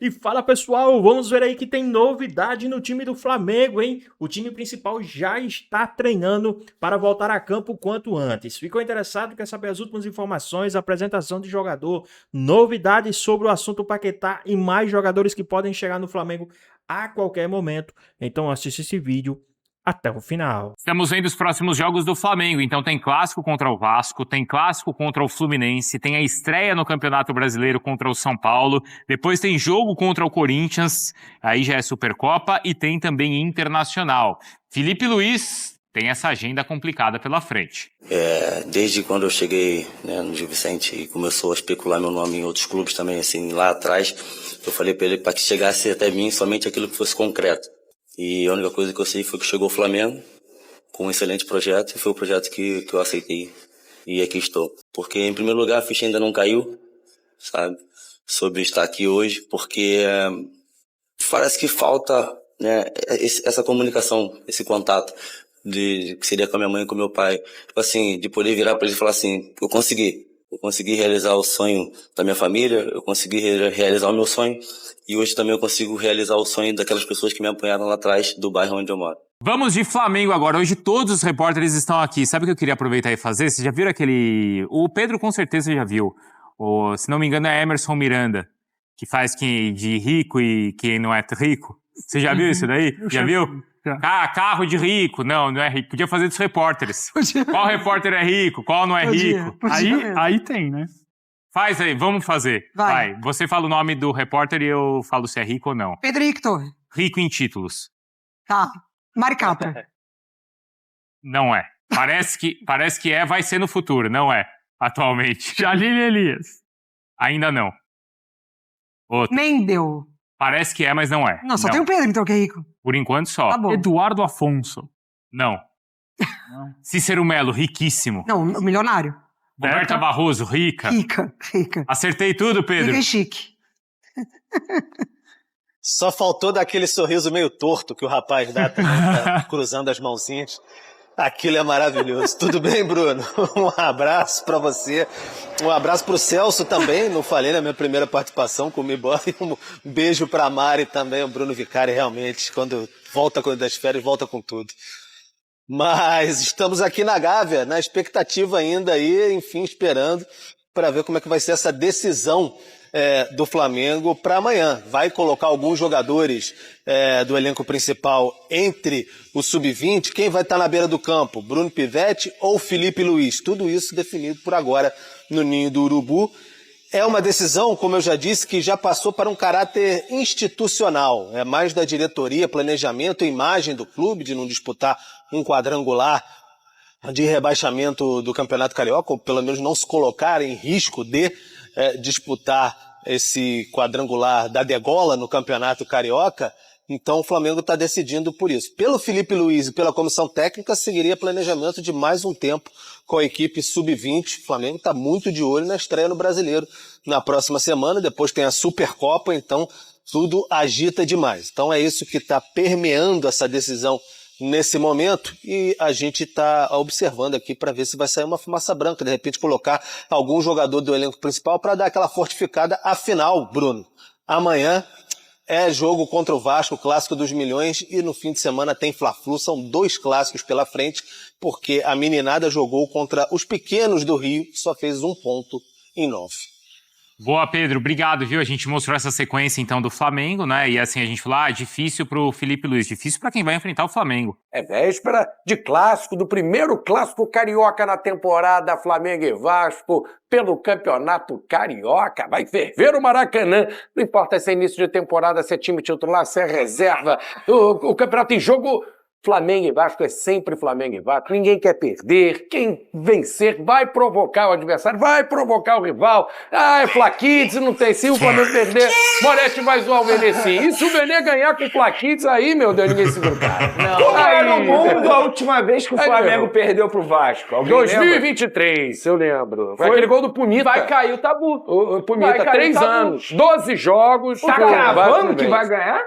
E fala pessoal, vamos ver aí que tem novidade no time do Flamengo, hein? O time principal já está treinando para voltar a campo o quanto antes. Ficou interessado? Quer saber as últimas informações, apresentação de jogador, novidades sobre o assunto Paquetá e mais jogadores que podem chegar no Flamengo a qualquer momento? Então assista esse vídeo até o final. Estamos vendo os próximos jogos do Flamengo, então tem clássico contra o Vasco, tem clássico contra o Fluminense, tem a estreia no Campeonato Brasileiro contra o São Paulo, depois tem jogo contra o Corinthians, aí já é Supercopa, e tem também Internacional. Felipe Luiz tem essa agenda complicada pela frente. Desde quando eu cheguei, né, no Gil Vicente e começou a especular meu nome em outros clubes também, assim, lá atrás, eu falei para ele para que chegasse até mim somente aquilo que fosse concreto. E a única coisa que eu sei foi que chegou o Flamengo com um excelente projeto, e foi o projeto que eu aceitei e aqui estou. Porque, em primeiro lugar, a ficha ainda não caiu, sabe, sobre estar aqui hoje, porque parece que falta, né, essa comunicação, esse contato que seria com a minha mãe e com o meu pai. Tipo assim, de poder virar para eles e falar assim, eu consegui realizar o sonho da minha família, eu consegui realizar o meu sonho, e hoje também eu consigo realizar o sonho daquelas pessoas que me apoiaram lá atrás do bairro onde eu moro. Vamos de Flamengo agora. Hoje todos os repórteres estão aqui. Sabe o que eu queria aproveitar e fazer? Vocês já viram aquele... O Pedro com certeza já viu. Se não me engano é Emerson Miranda, que faz de rico e quem não é rico. Você já viu isso daí? Já viu? Carro de rico. Não é rico. Podia fazer dos repórteres. Qual repórter é rico? Qual não é rico? Aí tem, né? Faz aí, vamos fazer. Vai. Você fala o nome do repórter e eu falo se é rico ou não. Pedro Victor. Rico em títulos. Tá. Maricata. Não é. Parece que vai ser no futuro, não é. Atualmente. Jalil Elias. Ainda não. Outro. Mendel. Parece que é, mas não é. Não, só tem o Pedro então que é rico. Por enquanto só. Tá bom. Eduardo Afonso. Não. Cícero Melo, riquíssimo. Não, milionário. Roberta Barroso, rica. Rica. Acertei tudo, Pedro. Rica e chique. Só faltou daquele sorriso meio torto que o rapaz dá também, tá cruzando as mãozinhas. Aquilo é maravilhoso. Tudo bem, Bruno? Um abraço pra você. Um abraço pro Celso também. Não falei na minha primeira participação com o Mibora. Um beijo pra Mari também. O Bruno Vicari realmente, quando volta das férias, volta com tudo. Mas estamos aqui na Gávea, na expectativa ainda aí, enfim, esperando para ver como é que vai ser essa decisão do Flamengo para amanhã. Vai colocar alguns jogadores do elenco principal entre o sub-20. Quem vai estar na beira do campo? Bruno Pivetti ou Felipe Luiz? Tudo isso definido por agora no Ninho do Urubu. É uma decisão, como eu já disse, que já passou para um caráter institucional. É mais da diretoria, planejamento, imagem do clube, de não disputar um quadrangular de rebaixamento do Campeonato Carioca, ou pelo menos não se colocar em risco de disputar esse quadrangular da degola no Campeonato Carioca. Então o Flamengo está decidindo por isso. Pelo Felipe Luiz e pela comissão técnica, seguiria planejamento de mais um tempo com a equipe sub-20. O Flamengo está muito de olho na estreia no Brasileiro na próxima semana. Depois tem a Supercopa, então tudo agita demais. Então é isso que está permeando essa decisão nesse momento, e a gente está observando aqui para ver se vai sair uma fumaça branca, de repente colocar algum jogador do elenco principal para dar aquela fortificada. Afinal, Bruno, amanhã é jogo contra o Vasco, clássico dos milhões, e no fim de semana tem Fla-Flu. São 2 clássicos pela frente, porque a meninada jogou contra os pequenos do Rio, só fez 1 ponto em 9. Boa, Pedro. Obrigado, viu? A gente mostrou essa sequência, então, do Flamengo, né? E assim, a gente falou, difícil pro Felipe Luiz, difícil pra quem vai enfrentar o Flamengo. É véspera de clássico, do primeiro clássico carioca na temporada, Flamengo e Vasco, pelo Campeonato Carioca. Vai ferver o Maracanã. Não importa se é início de temporada, se é time titular, se é reserva. O campeonato em jogo... Flamengo e Vasco é sempre Flamengo e Vasco. Ninguém quer perder. Quem vencer vai provocar o adversário, vai provocar o rival. É Fla-Kids, não tem. Se o Flamengo perder, Moretti vai zoar o Veneci. E se o Venê ganhar com o Fla-Kids, aí, meu Deus, ninguém segura o cara. Como era no mundo a última vez que o Flamengo perdeu pro Vasco? Alguém 2023, eu lembro. Foi aquele gol do Pumita. Vai cair o tabu. O Pumita, 3 anos, 12 jogos. Tá cravando que vai ganhar?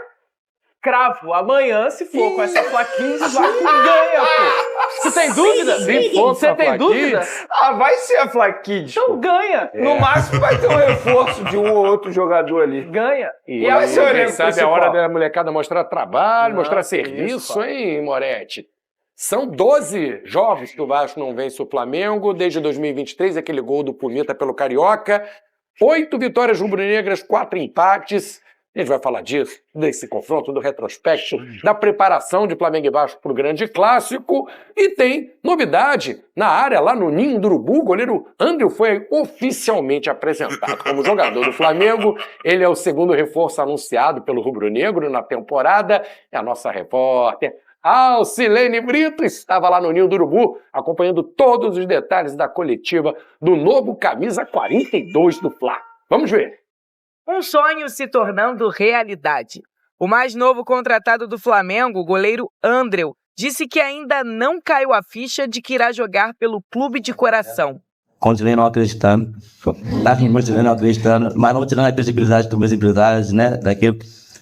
Cravo, amanhã, se for com essa plaquinha, o Vasco ganha, pô. Você tem dúvida? Você tem dúvida? Ah, vai ser a Flaquids. Então ganha. No máximo vai ter um reforço de um ou outro jogador ali. Ganha. E vai ser o quem elenco sabe a principal. hora da molecada mostrar trabalho, mostrar Não, serviço, isso, pai. hein, Moretti? São 12 jogos que o Vasco não vence o Flamengo, desde 2023, aquele gol do Pumita pelo Carioca. 8 vitórias rubro-negras, 4 empates. A gente vai falar disso, desse confronto, do retrospecto, da preparação de Flamengo e Vasco para o grande clássico. E tem novidade na área, lá no Ninho do Urubu. O goleiro André foi oficialmente apresentado como jogador do Flamengo. Ele é o segundo reforço anunciado pelo rubro-negro na temporada. É a nossa repórter Alcilene Brito estava lá no Ninho do Urubu, acompanhando todos os detalhes da coletiva do novo camisa 42 do Fla. Vamos ver. Um sonho se tornando realidade. O mais novo contratado do Flamengo, o goleiro Andreu, disse que ainda não caiu a ficha de que irá jogar pelo clube de coração. Continuei não acreditando, continuei não acreditando, mas não tirando a credibilidade dos meus empresários, né, daquilo.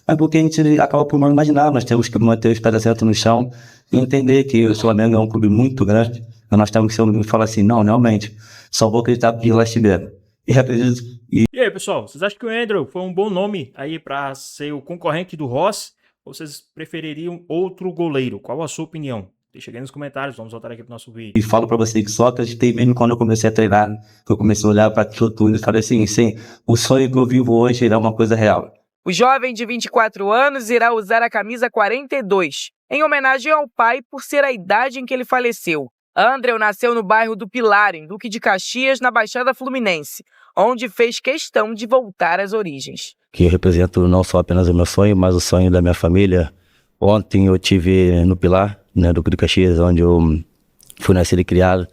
Mas porque a gente acaba por não imaginar, nós temos que manter os pés certos no chão e entender que o Flamengo é um clube muito grande, e nós temos que falar assim, não, realmente, só vou acreditar porque lá estiver. E acredito. E aí, pessoal, vocês acham que o Andrew foi um bom nome aí para ser o concorrente do Ross? Ou vocês prefeririam outro goleiro? Qual a sua opinião? Deixa aqui nos comentários, vamos voltar aqui pro nosso vídeo. E falo pra você que só acreditei mesmo quando eu comecei a treinar, que eu comecei a olhar pra tudo e falei assim, sim, o sonho que eu vivo hoje é uma coisa real. O jovem de 24 anos irá usar a camisa 42, em homenagem ao pai por ser a idade em que ele faleceu. Andreu nasceu no bairro do Pilar, em Duque de Caxias, na Baixada Fluminense, onde fez questão de voltar às origens. Que eu represento não só apenas o meu sonho, mas o sonho da minha família. Ontem eu estive no Pilar, né, Duque de Caxias, onde eu fui nascido e criado.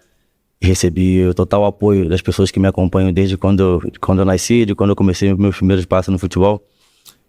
Recebi o total apoio das pessoas que me acompanham desde quando eu nasci, de quando eu comecei meus primeiros passos no futebol.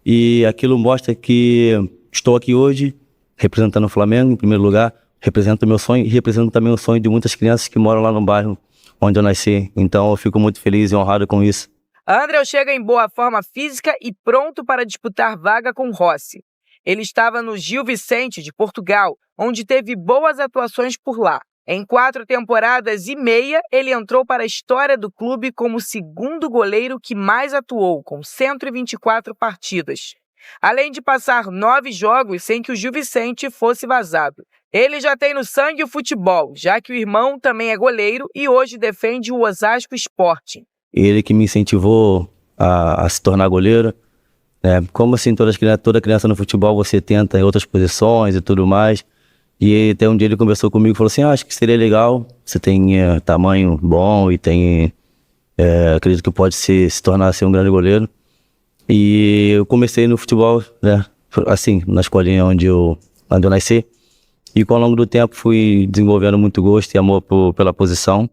E aquilo mostra que estou aqui hoje, representando o Flamengo, em primeiro lugar, represento o meu sonho e represento também o sonho de muitas crianças que moram lá no bairro onde eu nasci. Então eu fico muito feliz e honrado com isso. Andreu chega em boa forma física e pronto para disputar vaga com Rossi. Ele estava no Gil Vicente, de Portugal, onde teve boas atuações por lá. Em 4 temporadas e meia, ele entrou para a história do clube como o segundo goleiro que mais atuou, com 124 partidas. Além de passar 9 jogos sem que o Gil Vicente fosse vazado. Ele já tem no sangue o futebol, já que o irmão também é goleiro e hoje defende o Osasco Sporting. Ele que me incentivou a se tornar goleiro. Como assim, toda criança no futebol você tenta em outras posições e tudo mais. E até um dia ele conversou comigo e falou assim, acho que seria legal, você tem tamanho bom e tem, acredito que pode se tornar assim, um grande goleiro. E eu comecei no futebol, né, assim, na escolinha onde eu nasci. E com ao longo do tempo fui desenvolvendo muito gosto e amor pela posição.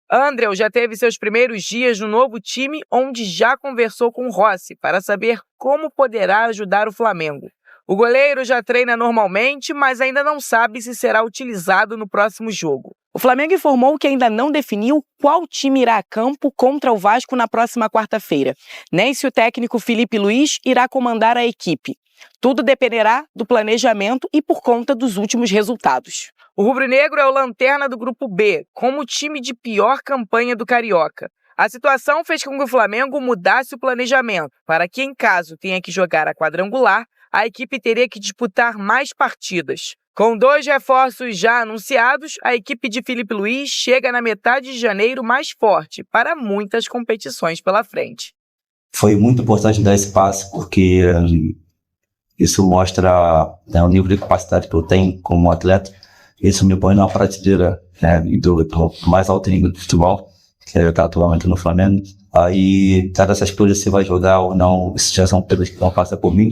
Andreu já teve seus primeiros dias no novo time, onde já conversou com Rossi para saber como poderá ajudar o Flamengo. O goleiro já treina normalmente, mas ainda não sabe se será utilizado no próximo jogo. O Flamengo informou que ainda não definiu qual time irá a campo contra o Vasco na próxima quarta-feira. Nem se o técnico Felipe Luiz irá comandar a equipe. Tudo dependerá do planejamento e por conta dos últimos resultados. O rubro-negro é o lanterna do Grupo B, como o time de pior campanha do Carioca. A situação fez com que o Flamengo mudasse o planejamento, para que, em caso tenha que jogar a quadrangular, a equipe teria que disputar mais partidas. Com 2 reforços já anunciados, a equipe de Felipe Luiz chega na metade de janeiro mais forte, para muitas competições pela frente. Foi muito importante dar esse passo, porque isso mostra o nível de capacidade que eu tenho como atleta. Isso me põe na prateleira do mais alto nível do futebol, que eu estou atualmente no Flamengo. Aí, cada essas coisas você vai jogar ou não, isso já são coisas que não passam por mim.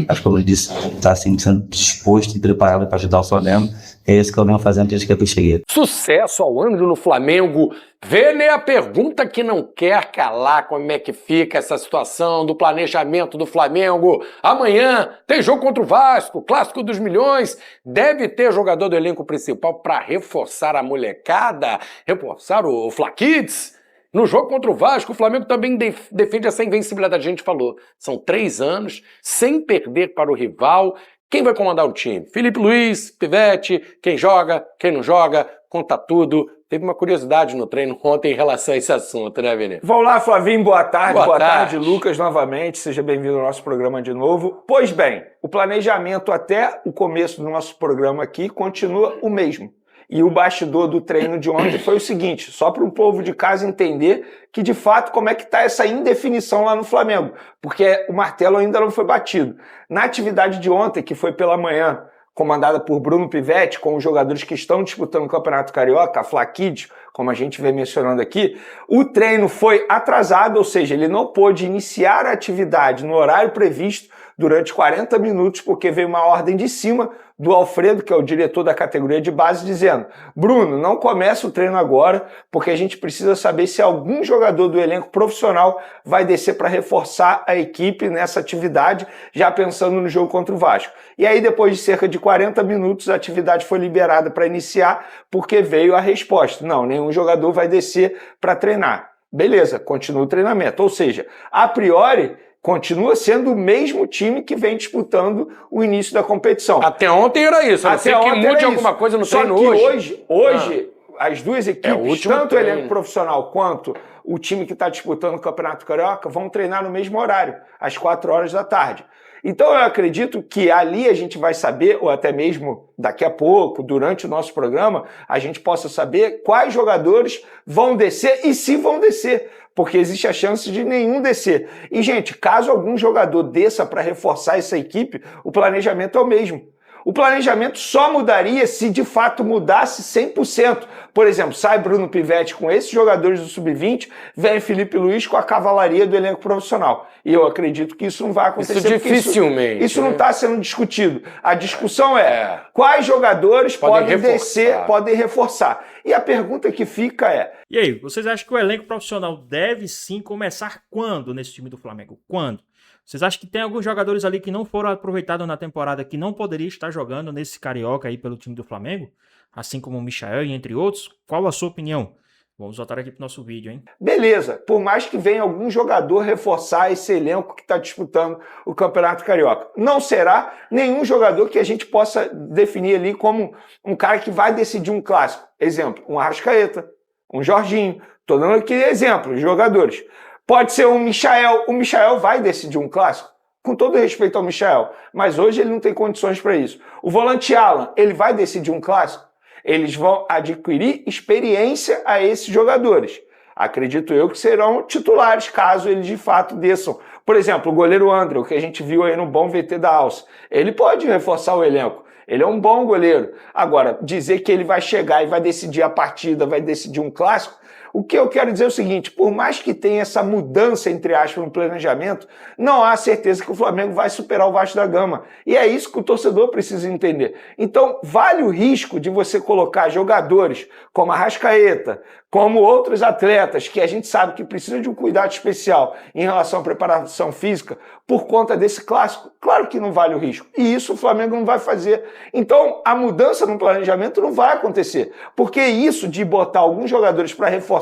Mas como eu disse, está assim, sendo disposto e preparado para ajudar o Flamengo. É isso que eu venho fazendo desde que eu cheguei. Sucesso ao Andreu no Flamengo. Vê, a pergunta que não quer calar, como é que fica essa situação do planejamento do Flamengo. Amanhã tem jogo contra o Vasco, clássico dos milhões. Deve ter jogador do elenco principal para reforçar a molecada, reforçar o Flaquids. No jogo contra o Vasco, o Flamengo também defende essa invencibilidade. A gente falou, são 3 anos sem perder para o rival. Quem vai comandar o time? Felipe Luiz, Pivete, quem joga, quem não joga, conta tudo. Teve uma curiosidade no treino ontem em relação a esse assunto, né, Vini? Vamos lá, Flavinho, boa tarde. Boa tarde. Lucas, novamente. Seja bem-vindo ao nosso programa de novo. Pois bem, o planejamento até o começo do nosso programa aqui continua o mesmo. E o bastidor do treino de ontem foi o seguinte, só para o povo de casa entender que, de fato, como é que está essa indefinição lá no Flamengo, porque o martelo ainda não foi batido. Na atividade de ontem, que foi pela manhã, comandada por Bruno Pivete, com os jogadores que estão disputando o Campeonato Carioca, a Fla Kids, como a gente vem mencionando aqui, o treino foi atrasado, ou seja, ele não pôde iniciar a atividade no horário previsto durante 40 minutos, porque veio uma ordem de cima do Alfredo, que é o diretor da categoria de base, dizendo: Bruno, não começa o treino agora, porque a gente precisa saber se algum jogador do elenco profissional vai descer para reforçar a equipe nessa atividade, já pensando no jogo contra o Vasco. E aí, depois de cerca de 40 minutos, a atividade foi liberada para iniciar, porque veio a resposta: não, nenhum jogador vai descer para treinar. Beleza, continua o treinamento. Ou seja, a priori, continua sendo o mesmo time que vem disputando o início da competição. Até ontem era isso. A não ser que mude alguma coisa no treino hoje. Hoje, as duas equipes, tanto o treino. elenco profissional quanto o time que está disputando o Campeonato Carioca, vão treinar no mesmo horário, às 4 horas da tarde. Então eu acredito que ali a gente vai saber, ou até mesmo daqui a pouco, durante o nosso programa, a gente possa saber quais jogadores vão descer e se vão descer, porque existe a chance de nenhum descer. E, gente, caso algum jogador desça para reforçar essa equipe, o planejamento é o mesmo. O planejamento só mudaria se de fato mudasse 100%. Por exemplo, sai Bruno Pivete com esses jogadores do Sub-20, vem Felipe Luiz com a cavalaria do elenco profissional. E eu acredito que isso não vai acontecer. Isso dificilmente. Isso não está sendo discutido. A discussão é quais jogadores podem descer, podem reforçar. E a pergunta que fica é... E aí, vocês acham que o elenco profissional deve sim começar quando nesse time do Flamengo? Quando? Vocês acham que tem alguns jogadores ali que não foram aproveitados na temporada que não poderia estar jogando nesse Carioca aí pelo time do Flamengo? Assim como o Michael e entre outros? Qual a sua opinião? Vamos voltar aqui pro nosso vídeo, hein? Beleza, por mais que venha algum jogador reforçar esse elenco que está disputando o Campeonato Carioca, não será nenhum jogador que a gente possa definir ali como um cara que vai decidir um clássico. Exemplo, um Arrascaeta, um Jorginho. Estou dando aqui exemplos de jogadores. Pode ser um Michael. O Michael vai decidir um clássico, com todo respeito ao Michael, mas hoje ele não tem condições para isso. O volante Alan, ele vai decidir um clássico? Eles vão adquirir experiência a esses jogadores. Acredito eu que serão titulares, caso eles de fato desçam. Por exemplo, o goleiro André, que a gente viu aí no bom VT da Alce, ele pode reforçar o elenco. Ele é um bom goleiro. Agora, dizer que ele vai chegar e vai decidir a partida, vai decidir um clássico, o que eu quero dizer é o seguinte: por mais que tenha essa mudança, entre aspas, no planejamento, não há certeza que o Flamengo vai superar o Vasco da Gama. E é isso que o torcedor precisa entender. Então, vale o risco de você colocar jogadores como Arrascaeta, como outros atletas que a gente sabe que precisam de um cuidado especial em relação à preparação física, por conta desse clássico? Claro que não vale o risco. E isso o Flamengo não vai fazer. Então, a mudança no planejamento não vai acontecer. Porque isso de botar alguns jogadores para reforçar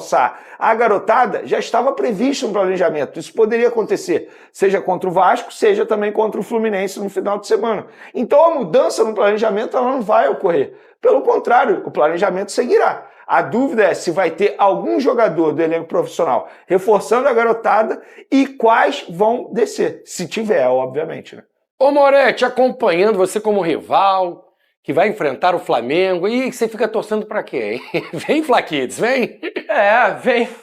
a garotada já estava previsto no planejamento. Isso poderia acontecer, seja contra o Vasco, seja também contra o Fluminense no final de semana. Então, a mudança no planejamento ela não vai ocorrer. Pelo contrário, o planejamento seguirá. A dúvida é se vai ter algum jogador do elenco profissional reforçando a garotada e quais vão descer. Se tiver, obviamente, né? Ô Moretti, acompanhando você como rival, que vai enfrentar o Flamengo, e você fica torcendo pra quê, hein? Vem, Fla Kids, vem!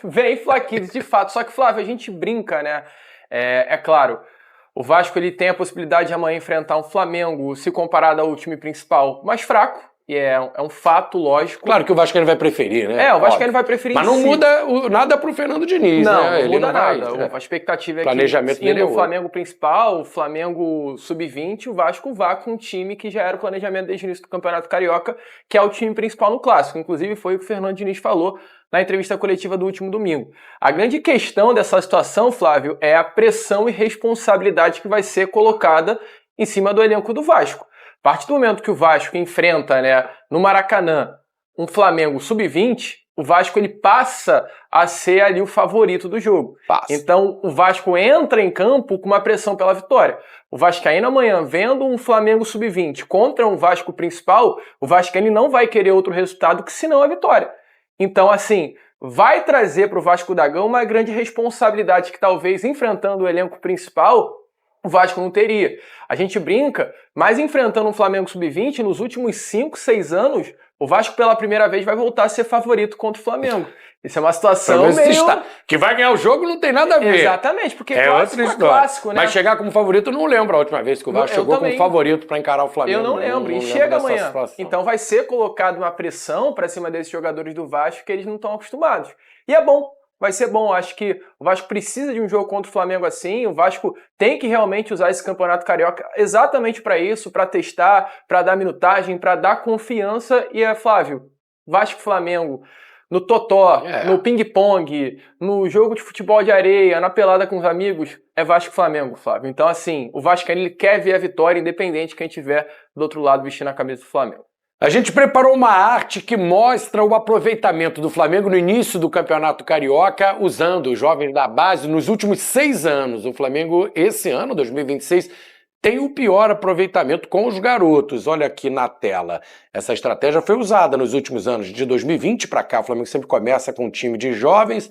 Vem Fla Kids, de fato. Só que, Flávio, a gente brinca, né? É claro, o Vasco ele tem a possibilidade de amanhã enfrentar um Flamengo, se comparado ao time principal, mais fraco. E é um fato lógico. Claro que o Vascaíno vai preferir, né? O Vascaíno vai preferir. Mas não muda nada pro Fernando Diniz, não, né? Não muda nada. A expectativa é planejamento que o Flamengo principal, o Flamengo Sub-20, o Vasco vá com um time que já era o planejamento desde o início do Campeonato Carioca, que é o time principal no Clássico. Inclusive foi o que o Fernando Diniz falou na entrevista coletiva do último domingo. A grande questão dessa situação, Flávio, é a pressão e responsabilidade que vai ser colocada em cima do elenco do Vasco. A partir do momento que o Vasco enfrenta, né, no Maracanã, um Flamengo Sub-20, o Vasco ele passa a ser ali o favorito do jogo. Então o Vasco entra em campo com uma pressão pela vitória. O Vascaíno amanhã, vendo um Flamengo sub-20 contra um Vasco principal, o Vascaíno não vai querer outro resultado que senão a vitória. Então, assim, vai trazer para o Vasco da Gama uma grande responsabilidade que talvez enfrentando o elenco principal o Vasco não teria. A gente brinca, mas enfrentando um Flamengo sub-20, nos últimos 5, 6 anos, o Vasco pela primeira vez vai voltar a ser favorito contra o Flamengo. Isso é uma situação meio... Que vai ganhar o jogo não tem nada a ver. Exatamente, porque é clássico outra história. Clássico, né? Mas chegar como favorito, eu não lembro a última vez que o Vasco chegou como favorito para encarar o Flamengo. Eu não lembro. E chega amanhã. Então vai ser colocado uma pressão para cima desses jogadores do Vasco que eles não estão acostumados. E é bom. Vai ser bom, acho que o Vasco precisa de um jogo contra o Flamengo assim, o Vasco tem que realmente usar esse campeonato carioca exatamente para isso, para testar, para dar minutagem, para dar confiança. E Flávio, Vasco-Flamengo, no totó, no ping-pong, no jogo de futebol de areia, na pelada com os amigos, é Vasco-Flamengo, Flávio. Então assim, o Vasco ele quer ver a vitória independente de quem estiver do outro lado vestindo a camisa do Flamengo. A gente preparou uma arte que mostra o aproveitamento do Flamengo no início do Campeonato Carioca, usando os jovens da base nos últimos 6 anos. O Flamengo, esse ano, 2026, tem o pior aproveitamento com os garotos. Olha aqui na tela. Essa estratégia foi usada nos últimos anos. De 2020 para cá, o Flamengo sempre começa com um time de jovens.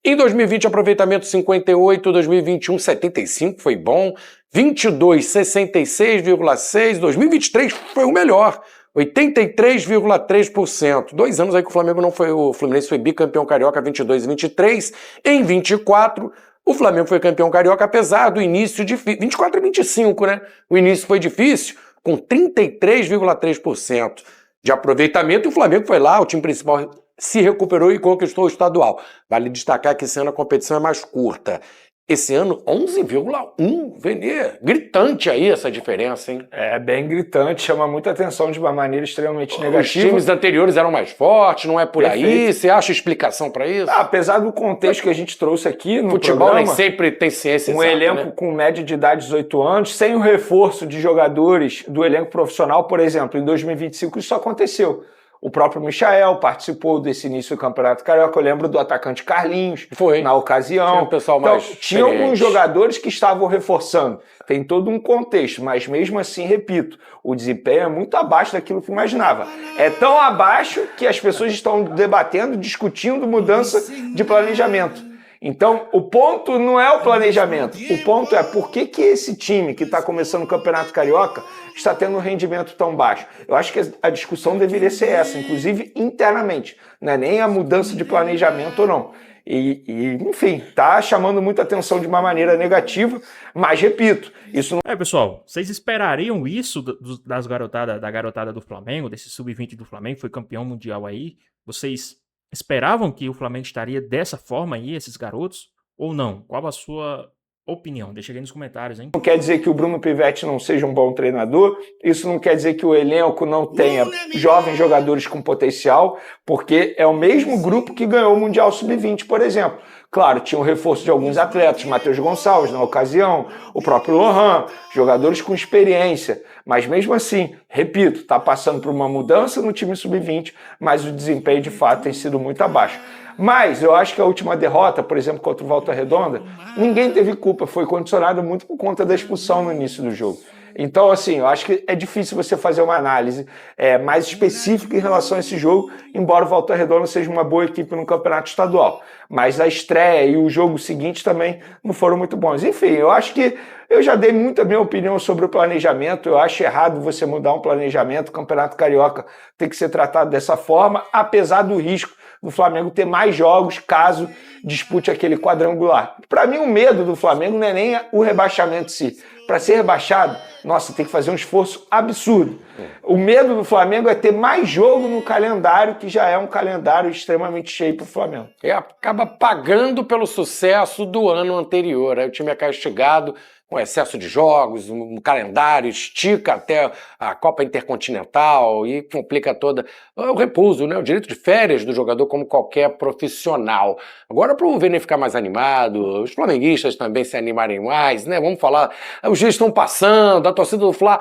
Em 2020, aproveitamento 58, 2021, 75, foi bom. 22, 66,6. 2023 foi o melhor. 83,3%. 2 anos aí que o Flamengo não foi, o Fluminense foi bicampeão carioca, 22 e 23. Em 24, o Flamengo foi campeão carioca, apesar do início difícil. 24 e 25, né? O início foi difícil, com 33,3% de aproveitamento. E o Flamengo foi lá, o time principal se recuperou e conquistou o estadual. Vale destacar que esse ano a competição é mais curta. Esse ano, 11,1. Venê, gritante aí essa diferença, hein? É bem gritante, chama muita atenção de uma maneira extremamente negativa. Os times anteriores eram mais fortes, não é por aí? Você acha explicação para isso? Apesar do contexto que a gente trouxe aqui no futebol programa, nem sempre tem ciência um exata, elenco né? com média de idade de 18 anos, sem o reforço de jogadores do elenco profissional, por exemplo, em 2025 isso aconteceu. O próprio Michael participou desse início do Campeonato Carioca. Eu lembro do atacante Carlinhos, na ocasião. Tinha um pessoal mais tinha alguns jogadores que estavam reforçando. Tem todo um contexto, mas mesmo assim, repito, o desempenho é muito abaixo daquilo que imaginava. É tão abaixo que as pessoas estão debatendo, discutindo mudança de planejamento. Então, o ponto não é o planejamento. O ponto é por que esse time que está começando o Campeonato Carioca está tendo um rendimento tão baixo. Eu acho que a discussão deveria ser essa, inclusive internamente. Não é nem a mudança de planejamento ou não. Enfim, está chamando muita atenção de uma maneira negativa, mas repito, isso não... pessoal, vocês esperariam isso da garotada do Flamengo, desse sub-20 do Flamengo, foi campeão mundial aí? Vocês esperavam que o Flamengo estaria dessa forma aí, esses garotos? Ou não? Qual a sua opinião? Deixa aí nos comentários, hein? Não quer dizer que o Bruno Pivetti não seja um bom treinador, isso não quer dizer que o elenco não tenha jovens jogadores com potencial, porque é o mesmo grupo que ganhou o Mundial Sub-20, por exemplo. Claro, tinha o reforço de alguns atletas, Matheus Gonçalves na ocasião, o próprio Lohan, jogadores com experiência. Mas mesmo assim, repito, está passando por uma mudança no time Sub-20, mas o desempenho de fato tem sido muito abaixo. Mas eu acho que a última derrota, por exemplo, contra o Volta Redonda, ninguém teve culpa, foi condicionado muito por conta da expulsão no início do jogo. Então, assim, eu acho que é difícil você fazer uma análise mais específica em relação a esse jogo, embora o Volta Redonda seja uma boa equipe no campeonato estadual. Mas a estreia e o jogo seguinte também não foram muito bons. Enfim, eu acho que eu já dei muito a minha opinião sobre o planejamento. Eu acho errado você mudar um planejamento. O Campeonato Carioca tem que ser tratado dessa forma, apesar do risco do Flamengo ter mais jogos caso dispute aquele quadrangular. Para mim, o medo do Flamengo não é nem o rebaixamento em si. Para ser rebaixado, nossa, tem que fazer um esforço absurdo. O medo do Flamengo é ter mais jogo no calendário, que já é um calendário extremamente cheio para o Flamengo. Acaba pagando pelo sucesso do ano anterior. Aí o time é castigado um excesso de jogos, um calendário, estica até a Copa Intercontinental e complica toda o repouso, né? O direito de férias do jogador como qualquer profissional. Agora, para o Vene ficar mais animado, os flamenguistas também se animarem mais, né? Vamos falar, os dias estão passando, a torcida do Fla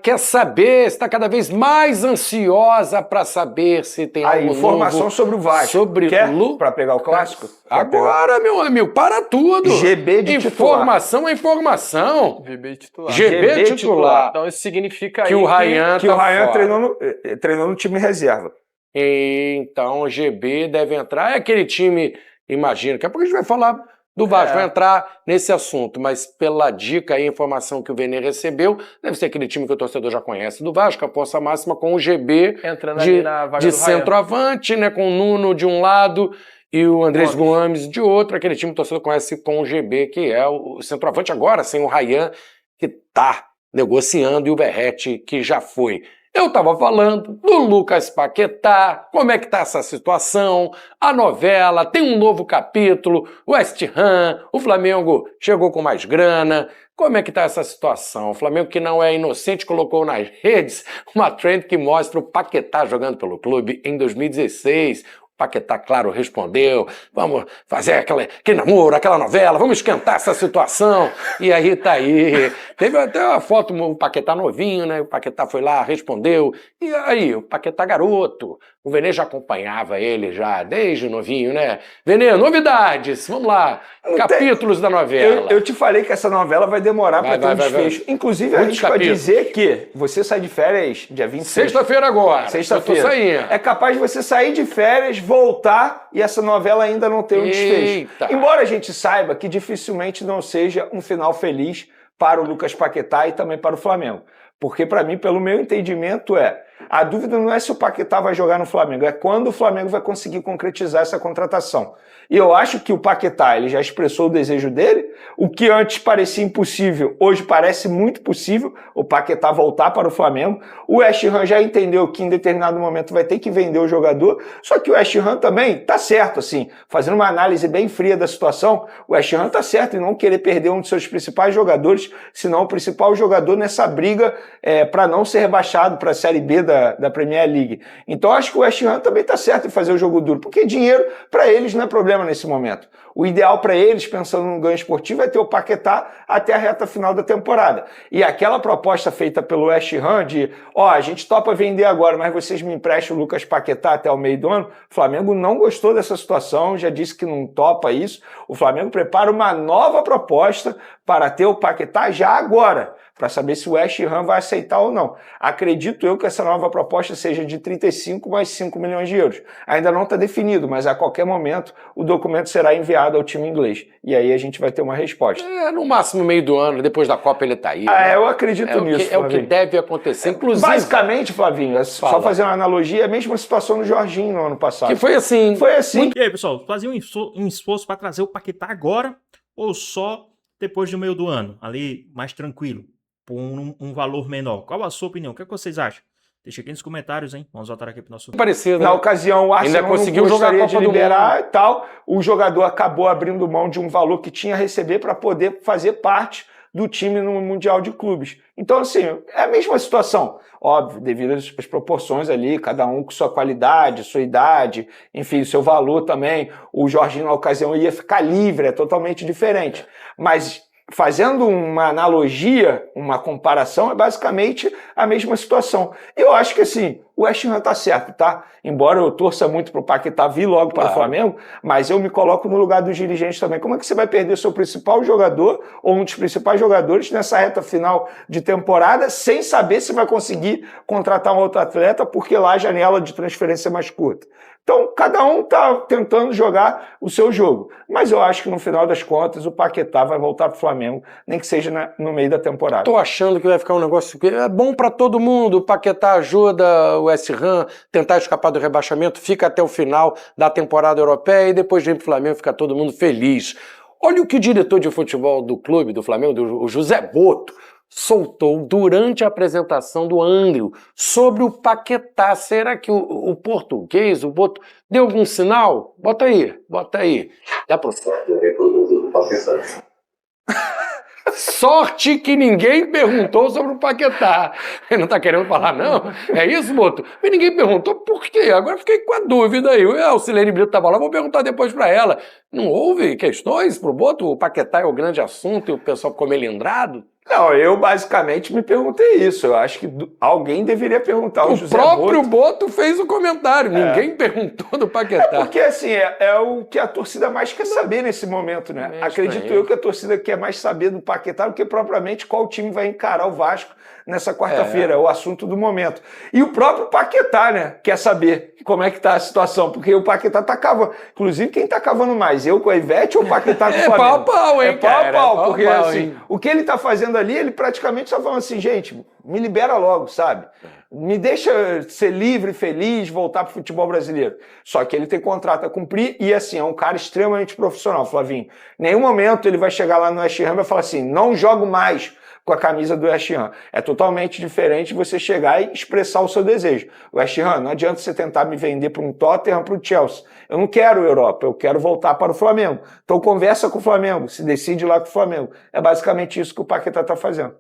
quer saber, está cada vez mais ansiosa para saber se tem A algo informação novo sobre o Vasco. sobre Quer? Lu... Pra pegar o clássico? Agora, meu amigo, para tudo. GB de informação é informação. GB titular. GB titular. Então isso significa Que aí o Ryan Que o Ryan fora. treinou no time reserva. Então o GB deve entrar. É aquele time, imagina, daqui a pouco a gente vai falar do Vasco, vai entrar nesse assunto, mas pela dica e informação que o Vene recebeu, deve ser aquele time que o torcedor já conhece do Vasco, a força máxima com o GB entrando ali na vaga de do Ryan. centroavante, né, com o Nuno de um lado e o Andrés Gomes de outro, aquele time que o torcedor conhece com o GB, que é o centroavante agora, sem o Ryan, que tá negociando, e o Verratti, que já foi. Eu estava falando do Lucas Paquetá, como é que tá essa situação, a novela, tem um novo capítulo, o West Ham, o Flamengo chegou com mais grana, como é que tá essa situação? O Flamengo, que não é inocente, colocou nas redes uma trend que mostra o Paquetá jogando pelo clube em 2016, Paquetá, claro, respondeu, vamos fazer aquele namoro, aquela novela, vamos esquentar essa situação, e aí tá aí. Teve até uma foto, o Paquetá novinho, né, o Paquetá foi lá, respondeu, e aí, o Paquetá garoto, o Vene já acompanhava ele já desde novinho, né? Vene, novidades, vamos lá, capítulos da novela. Eu te falei que essa novela vai demorar para ter um desfecho. Inclusive, a gente pode dizer que você sai de férias dia 26. Sexta-feira agora. Sexta-feira. Eu tô saindo. É capaz de você sair de férias, voltar e essa novela ainda não ter um desfecho. Embora a gente saiba que dificilmente não seja um final feliz para o Lucas Paquetá e também para o Flamengo. Porque, para mim, pelo meu entendimento, a dúvida não é se o Paquetá vai jogar no Flamengo, é quando o Flamengo vai conseguir concretizar essa contratação. E eu acho que o Paquetá, ele já expressou o desejo dele, o que antes parecia impossível, hoje parece muito possível, o Paquetá voltar para o Flamengo. O West Ham já entendeu que em determinado momento vai ter que vender o jogador, só que o West Ham também tá certo, assim, fazendo uma análise bem fria da situação, o West Ham tá certo em não querer perder um de seus principais jogadores, senão o principal jogador nessa briga para não ser rebaixado para a Série B da Premier League. Então acho que o West Ham também tá certo em fazer o jogo duro, porque dinheiro para eles não é problema nesse momento. O ideal para eles, pensando no ganho esportivo, é ter o Paquetá até a reta final da temporada. E aquela proposta feita pelo West Ham de, a gente topa vender agora, mas vocês me emprestam o Lucas Paquetá até o meio do ano, o Flamengo não gostou dessa situação, já disse que não topa isso. O Flamengo prepara uma nova proposta para ter o Paquetá já agora, para saber se o West Ham vai aceitar ou não. Acredito eu que essa nova proposta seja de 35 mais 5 milhões de euros. Ainda não está definido, mas a qualquer momento o documento será enviado ao time inglês. E aí a gente vai ter uma resposta. No máximo meio do ano, depois da Copa ele está aí. Eu acredito nisso, É o que deve acontecer, inclusive. Basicamente, Flavinho, só fazer uma analogia, é a mesma situação do Jorginho no ano passado. Que foi assim. Foi assim. E aí, pessoal, fazer um esforço para trazer o Paquetá agora ou só depois do meio do ano? Ali, mais tranquilo, por um valor menor. Qual a sua opinião? O que vocês acham? Deixa aqui nos comentários, hein? Vamos voltar aqui pro nosso... Parecido, Na ocasião, o Arsenal ainda conseguiu não jogar a gostaria Copa de liberar do Mundo e tal. O jogador acabou abrindo mão de um valor que tinha a receber para poder fazer parte do time no Mundial de Clubes. Então, assim, é a mesma situação. Óbvio, devido às proporções ali, cada um com sua qualidade, sua idade, enfim, seu valor também. O Jorginho, na ocasião, ia ficar livre, é totalmente diferente. Mas... fazendo uma analogia, uma comparação, é basicamente a mesma situação. Eu acho que, assim, o West Ham tá certo, tá? Embora eu torça muito pro Paquetá vir logo para o Flamengo, mas eu me coloco no lugar dos dirigentes também. Como é que você vai perder seu principal jogador, ou um dos principais jogadores, nessa reta final de temporada, sem saber se vai conseguir contratar um outro atleta, porque lá a janela de transferência é mais curta? Então, cada um tá tentando jogar o seu jogo. Mas eu acho que, no final das contas, o Paquetá vai voltar pro Flamengo, nem que seja no meio da temporada. Tô achando que vai ficar um negócio que é bom para todo mundo. O Paquetá ajuda o West Ham tentar escapar do rebaixamento, fica até o final da temporada europeia e depois vem pro Flamengo, fica todo mundo feliz. Olha o que o diretor de futebol do clube, do Flamengo, o José Boto, soltou durante a apresentação do Andrew sobre o Paquetá. Será que o português, o Boto, deu algum sinal? Bota aí, bota aí. Dá pro Sorte que ninguém perguntou sobre o Paquetá. Ele não tá querendo falar, não? É isso, Boto? Mas ninguém perguntou por quê? Agora fiquei com a dúvida aí. A Silene Brito tava lá, vou perguntar depois pra ela. Não houve questões pro Boto? O Paquetá é o grande assunto e o pessoal ficou melindrado? Não, eu basicamente me perguntei isso. Eu acho que alguém deveria perguntar ao José próprio Boto. Boto fez o comentário. Ninguém perguntou do Paquetá. Porque assim, é o que a torcida mais quer saber nesse momento, né? Acredito eu que a torcida quer mais saber do Paquetá do que propriamente qual time vai encarar o Vasco nessa quarta-feira. É o assunto do momento. E o próprio Paquetá, né? Quer saber como é que tá a situação. Porque o Paquetá tá cavando. Inclusive, quem tá cavando mais? Eu com a Ivete ou o Paquetá com o Flamengo? É pau a pau, hein, É pau a pau. Porque assim, hein? o que ele tá fazendo ali, ele praticamente só falando assim, gente, me libera logo, sabe? Me deixa ser livre, feliz, voltar pro futebol brasileiro. Só que ele tem contrato a cumprir e, assim, é um cara extremamente profissional, Flavinho. Em nenhum momento ele vai chegar lá no West Ham e vai falar assim, não jogo mais com a camisa do West Ham. É totalmente diferente você chegar e expressar o seu desejo. West Ham, não adianta você tentar me vender para um Tottenham, para o Chelsea. Eu não quero Europa, eu quero voltar para o Flamengo. Então conversa com o Flamengo, se decide lá com o Flamengo. É basicamente isso que o Paquetá está fazendo.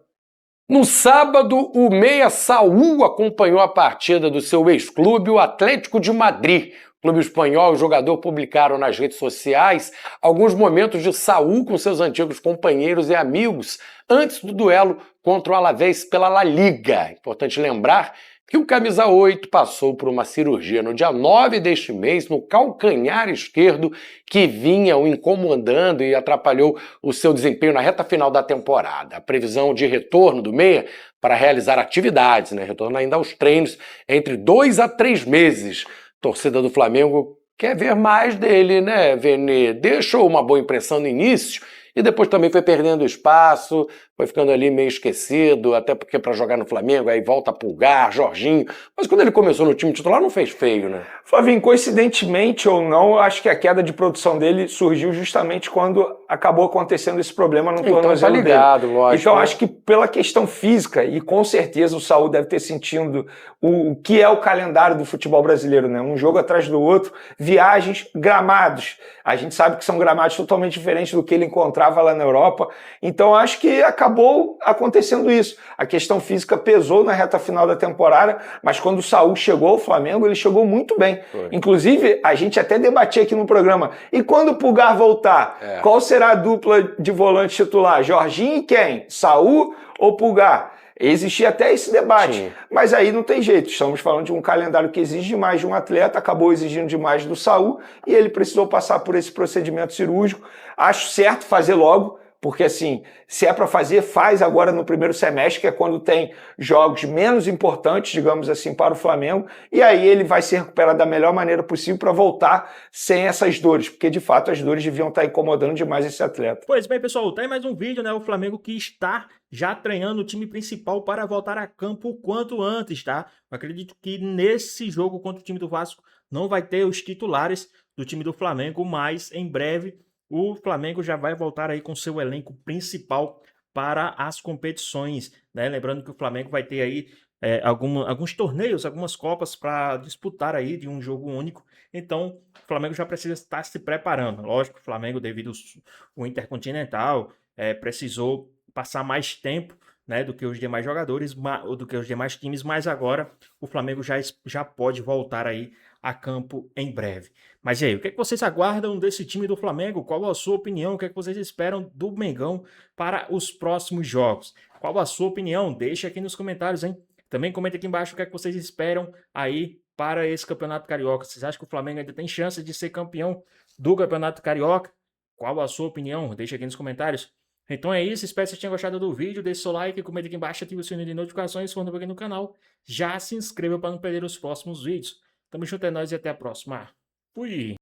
No sábado, o meia Saúl acompanhou a partida do seu ex-clube, o Atlético de Madrid. O clube espanhol e o jogador publicaram nas redes sociais alguns momentos de Saúl com seus antigos companheiros e amigos antes do duelo contra o Alavés pela La Liga. Importante lembrar que o camisa 8 passou por uma cirurgia no dia 9 deste mês no calcanhar esquerdo que vinha o incomodando e atrapalhou o seu desempenho na reta final da temporada. A previsão de retorno do meia para realizar atividades, retorno ainda aos treinos, entre 2 a 3 meses. Torcida do Flamengo quer ver mais dele, né, Vene? Deixou uma boa impressão no início e depois também foi perdendo espaço, foi ficando ali meio esquecido, até porque para jogar no Flamengo aí volta Pulgar, Jorginho, mas quando ele começou no time titular não fez feio, né? Flavinho, coincidentemente ou não, eu acho que a queda de produção dele surgiu justamente quando acabou acontecendo esse problema no tornozelo tá ligado, dele. lógico. Então acho que pela questão física, e com certeza o Saúl deve ter sentido o que é o calendário do futebol brasileiro, né? Um jogo atrás do outro, viagens, gramados. A gente sabe que são gramados totalmente diferentes do que ele encontrava lá na Europa. Então acho que acabou acontecendo isso. A questão física pesou na reta final da temporada, mas quando o Saúl chegou ao Flamengo, ele chegou muito bem. Foi. Inclusive, a gente até debatia aqui no programa, e quando o Pulgar voltar, qual será a dupla de volante titular? Jorginho e quem? Saúl ou Pulgar? Existia até esse debate, sim, mas aí não tem jeito. Estamos falando de um calendário que exige demais de um atleta, acabou exigindo demais do Saúl e ele precisou passar por esse procedimento cirúrgico. Acho certo fazer logo, porque assim, se é para fazer, faz agora no primeiro semestre, que é quando tem jogos menos importantes, digamos assim, para o Flamengo, e aí ele vai se recuperar da melhor maneira possível para voltar sem essas dores, porque de fato as dores deviam estar incomodando demais esse atleta. Pois bem, pessoal, tem mais um vídeo, né? O Flamengo que está já treinando o time principal para voltar a campo o quanto antes, tá? Eu acredito que nesse jogo contra o time do Vasco não vai ter os titulares do time do Flamengo, mas em breve o Flamengo já vai voltar aí com seu elenco principal para as competições, né? Lembrando que o Flamengo vai ter aí alguns torneios, algumas copas para disputar aí de um jogo único. Então, o Flamengo já precisa estar se preparando. Lógico, o Flamengo, devido ao Intercontinental, precisou passar mais tempo, né, do que os demais jogadores, do que os demais times, mas agora o Flamengo já pode voltar aí a campo em breve. Mas e aí, o que é que vocês aguardam desse time do Flamengo? Qual a sua opinião? O que é que vocês esperam do Mengão para os próximos jogos? Qual a sua opinião? Deixa aqui nos comentários, hein? Também comenta aqui embaixo o que é que vocês esperam aí para esse Campeonato Carioca. Vocês acham que o Flamengo ainda tem chance de ser campeão do Campeonato Carioca? Qual a sua opinião? Deixa aqui nos comentários. Então é isso, espero que vocês tenham gostado do vídeo, deixe seu like, comenta aqui embaixo, ative o sininho de notificações, se for novo aqui no canal, já se inscreva para não perder os próximos vídeos. Tamo junto, é nóis e até a próxima. Fui!